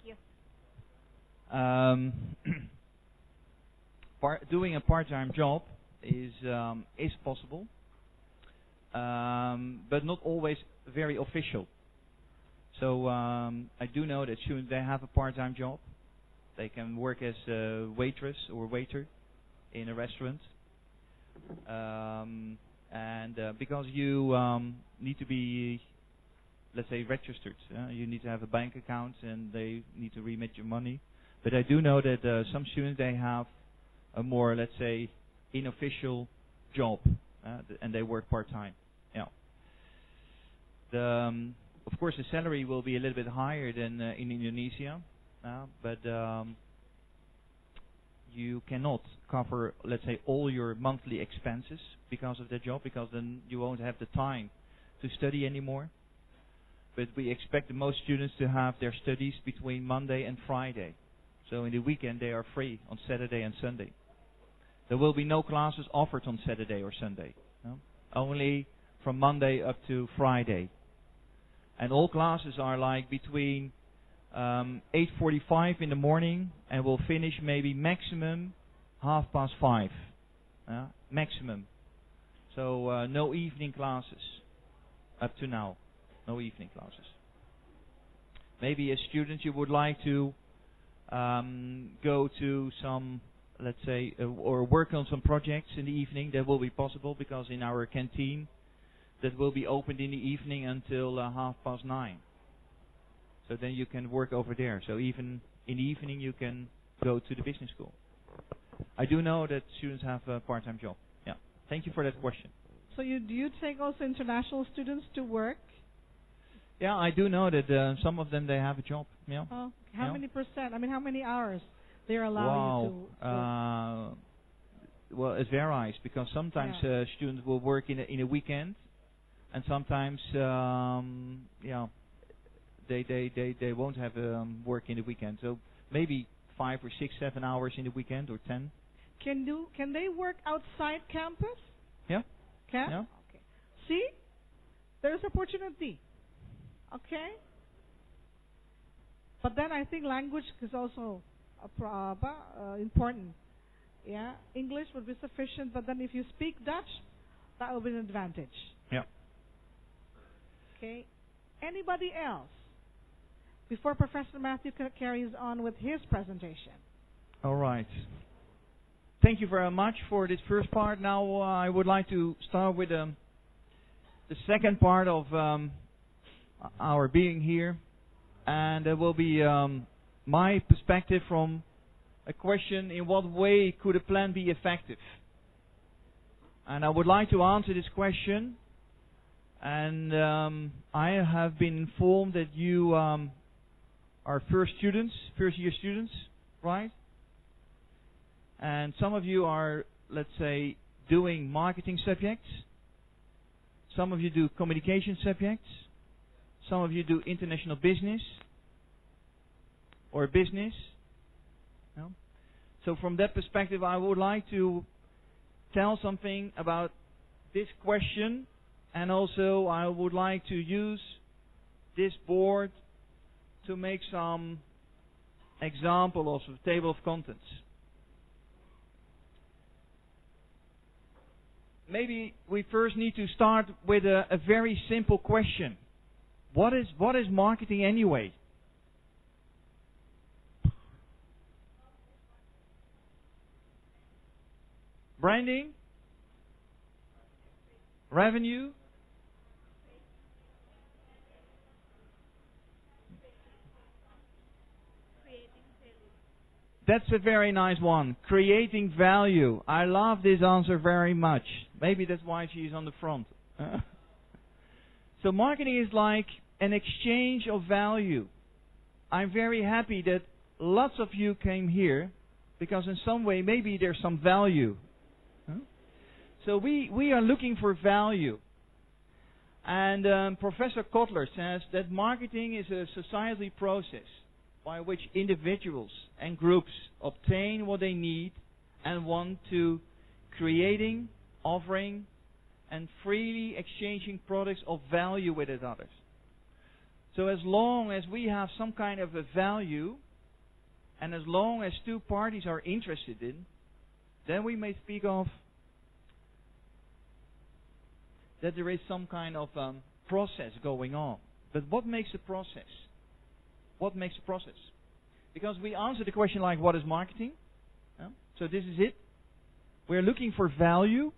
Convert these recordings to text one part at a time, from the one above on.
you. Doing a part-time job is possible, but not always very official. So I do know that students, they have a part-time job. They can work as a waitress or waiter in a restaurant, and because you need to be, let's say, registered, you need to have a bank account and they need to remit your money. But I do know that some students, they have a more, let's say, unofficial job, and they work part-time. Yeah. Of course, the salary will be a little bit higher than in Indonesia, but you cannot cover, let's say, all your monthly expenses because of that job, because then you won't have the time to study anymore. But we expect the most students to have their studies between Monday and Friday. So in the weekend they are free on Saturday and Sunday. There will be no classes offered on Saturday or Sunday. No? Only from Monday up to Friday. And all classes are like between 8:45 in the morning and will finish maybe maximum 5:30. Maximum. So no evening classes up to now. No evening classes. Maybe as students you would like to go to some, let's say, or work on some projects in the evening. That will be possible because in our canteen that will be opened in the evening until 9:30. So then you can work over there. So even in the evening you can go to the business school. I do know that students have a part-time job. Yeah. Thank you for that question. So do you take also international students to work? Yeah, I do know that some of them, they have a job. Yeah. Oh, how many percent? I mean, how many hours they're allowing you to work? Well, it varies because sometimes students will work in a weekend, and sometimes they won't have work in the weekend. So maybe 5 or 6, 7 hours in the weekend or 10. Can they work outside campus? Yeah. Can? Yeah. Okay. See, there's opportunity. Okay. But then I think language is also important. Yeah, English would be sufficient, but then if you speak Dutch, that will be an advantage. Yeah. Okay. Anybody else? Before Professor Matthieu carries on with his presentation. All right. Thank you very much for this first part. Now I would like to start with the second part of our being here, and it will be my perspective from a question: in what way could a plan be effective? And I would like to answer this question, and I have been informed that you are first-year students, right? And some of you are, let's say, doing marketing subjects. Some of you do communication subjects. Some of you do international business or business. No? So from that perspective, I would like to tell something about this question, and also I would like to use this board to make some example of a table of contents. Maybe we first need to start with a very simple question. What is marketing anyway? Branding? Revenue? That's a very nice one. Creating value. I love this answer very much. Maybe that's why she's on the front. So marketing is like an exchange of value. I'm very happy that lots of you came here because in some way maybe there's some value. So we are looking for value. And Professor Kotler says that marketing is a societal process by which individuals and groups obtain what they need and want to, creating, offering, and freely exchanging products of value with others. So as long as we have some kind of a value, and as long as two parties are interested in, then we may speak of that there is some kind of process going on. But what makes a process? What makes a process? Because we answer the question like, what is marketing? So this is it. We're looking for value.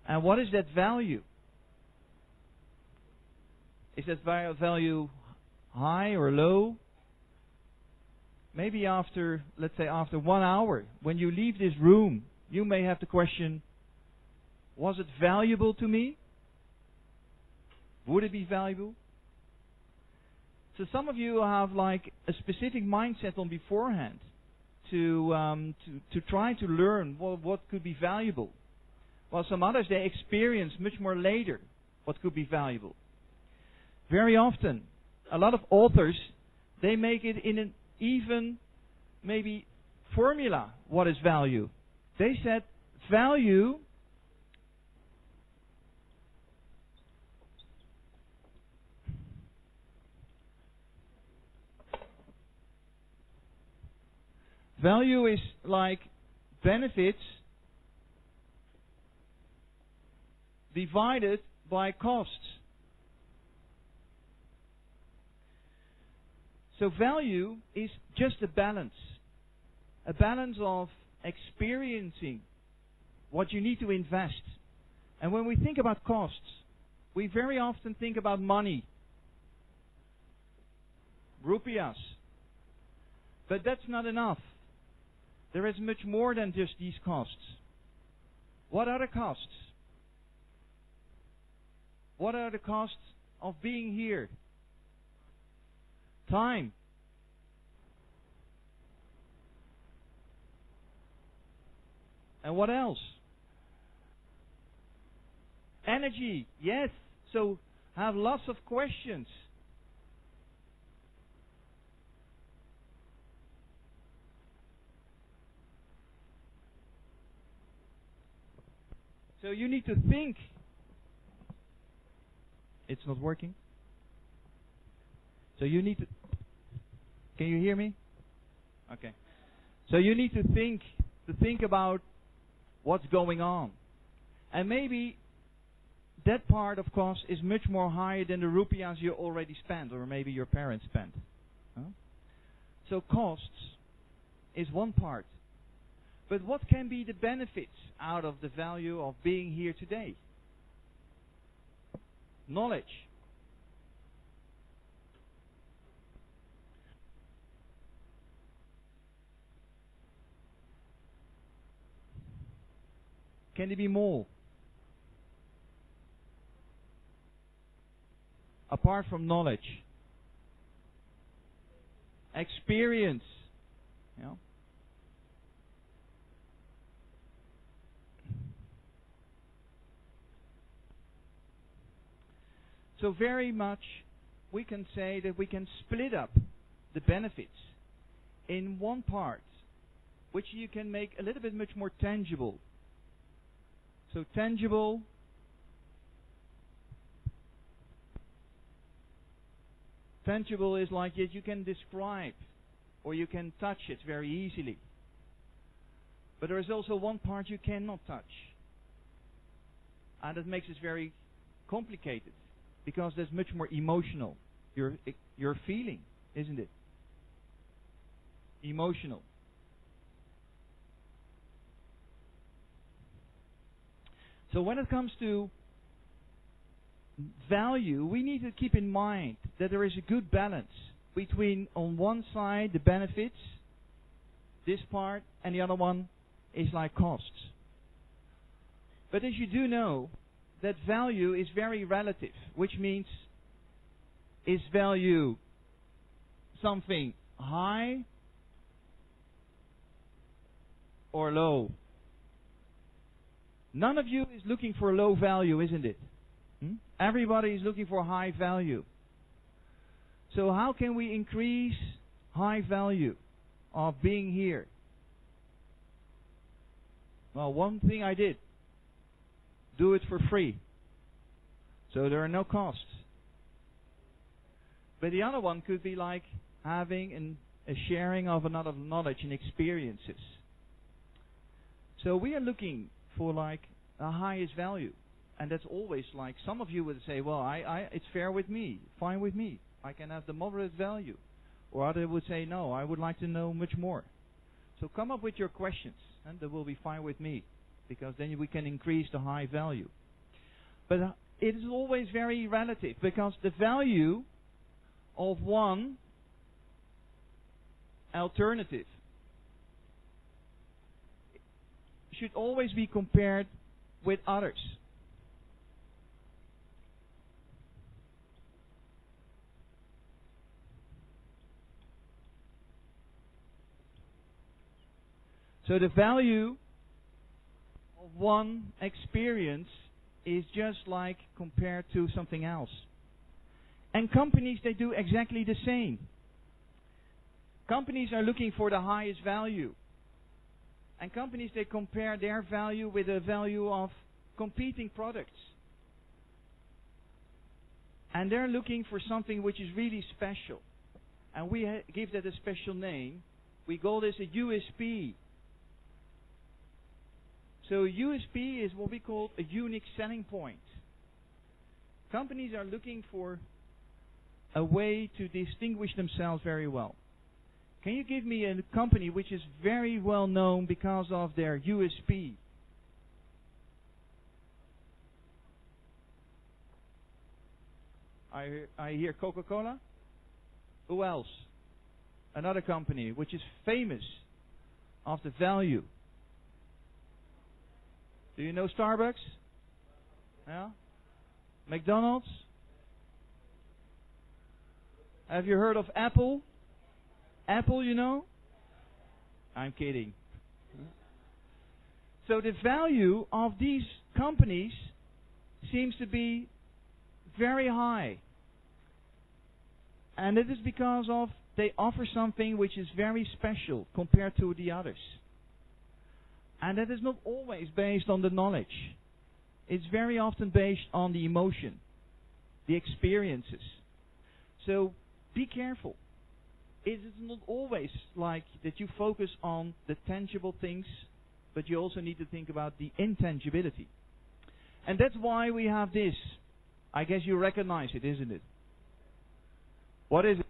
And what is that value? Is that value high or low? Maybe after, let's say after 1 hour, when you leave this room, you may have the question, was it valuable to me? Would it be valuable? So some of you have like a specific mindset on beforehand to try to learn what could be valuable. While some others, they experience much more later what could be valuable. Very often, a lot of authors, they make it in an even, maybe, formula, what is value. They said value is like benefits divided by costs. So value is just a balance of experiencing what you need to invest. And when we think about costs, we very often think about money, rupiahs. But that's not enough. There is much more than just these costs. What are the costs? What are the costs of being here? Time. And what else? Energy. Yes. So have lots of questions. So you need to think. It's not working. So you need to... Can you hear me? Okay. So you need to think about what's going on. And maybe that part of cost is much more higher than the rupiahs you already spent, or maybe your parents spent. Huh? So costs is one part. But what can be the benefits out of the value of being here today? Knowledge. Can there be more? Apart from knowledge. Experience. Yeah. So very much we can say that we can split up the benefits in one part, which you can make a little bit much more tangible. So tangible is like that you can describe or you can touch it very easily. But there is also one part you cannot touch. And that makes it very complicated. Because that's much more emotional. You're feeling, isn't it? Emotional. So when it comes to value, we need to keep in mind that there is a good balance between, on one side, the benefits, this part, and the other one is like costs. But as you do know, that value is very relative, which means, is value something high or low? None of you is looking for low value, isn't it? Everybody is looking for high value. So how can we increase high value of being here? Well, one thing I did. Do it for free. So there are no costs. But the other one could be like having a sharing of another knowledge and experiences. So we are looking for like the highest value. And that's always like, some of you would say, well, it's fair with me, fine with me. I can have the moderate value. Or others would say, no, I would like to know much more. So come up with your questions, and that will be fine with me, because then we can increase the high value. But it is always very relative, because the value of one alternative should always be compared with others. So the value of one experience is just like compared to something else. And companies, they do exactly the same. Companies are looking for the highest value. And companies, they compare their value with the value of competing products. And they're looking for something which is really special. And we give that a special name. We call this a USP. So a USP is what we call a unique selling point. Companies are looking for a way to distinguish themselves very well. Can you give me a company which is very well known because of their USP? I hear Coca-Cola. Who else? Another company which is famous of the value. Do you know Starbucks? Yeah? McDonald's? Have you heard of Apple? Apple, you know? I'm kidding. So the value of these companies seems to be very high. And it is because of they offer something which is very special compared to the others. And that is not always based on the knowledge. It's very often based on the emotion, the experiences. So be careful. It is not always like that you focus on the tangible things, but you also need to think about the intangibility. And that's why we have this. I guess you recognize it, isn't it? What is it?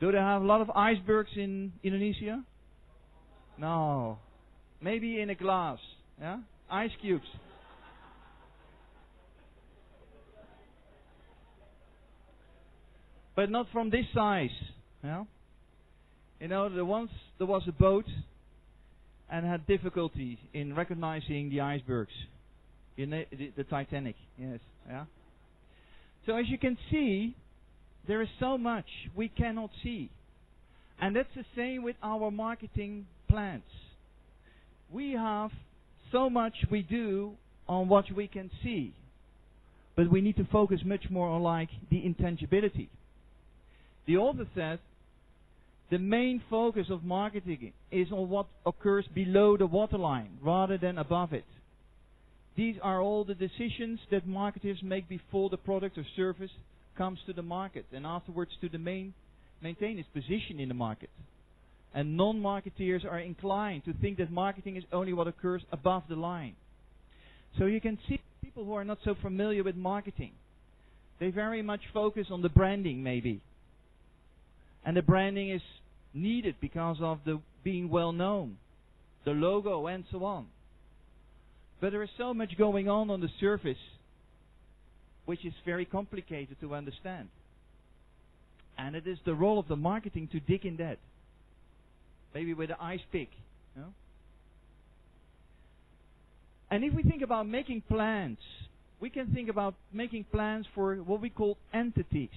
Do they have a lot of icebergs in Indonesia? No. Maybe in a glass. Yeah? Ice cubes. But not from this size. Yeah? You know, once there was a boat and had difficulty in recognizing the icebergs. You know, the Titanic. Yes. Yeah? So as you can see, there is so much we cannot see. And that's the same with our marketing plans. We have so much we do on what we can see. But we need to focus much more on like the intangibility. The author said, the main focus of marketing is on what occurs below the waterline rather than above it. These are all the decisions that marketers make before the product or service comes to the market and afterwards to maintain its position in the market. And non-marketeers are inclined to think that marketing is only what occurs above the line. So you can see people who are not so familiar with marketing. They very much focus on the branding maybe. And the branding is needed because of the being well known, the logo and so on. But there is so much going on the surface which is very complicated to understand. And it is the role of the marketing to dig in that. Maybe with an ice pick. You know? And if we think about making plans, we can think about making plans for what we call entities.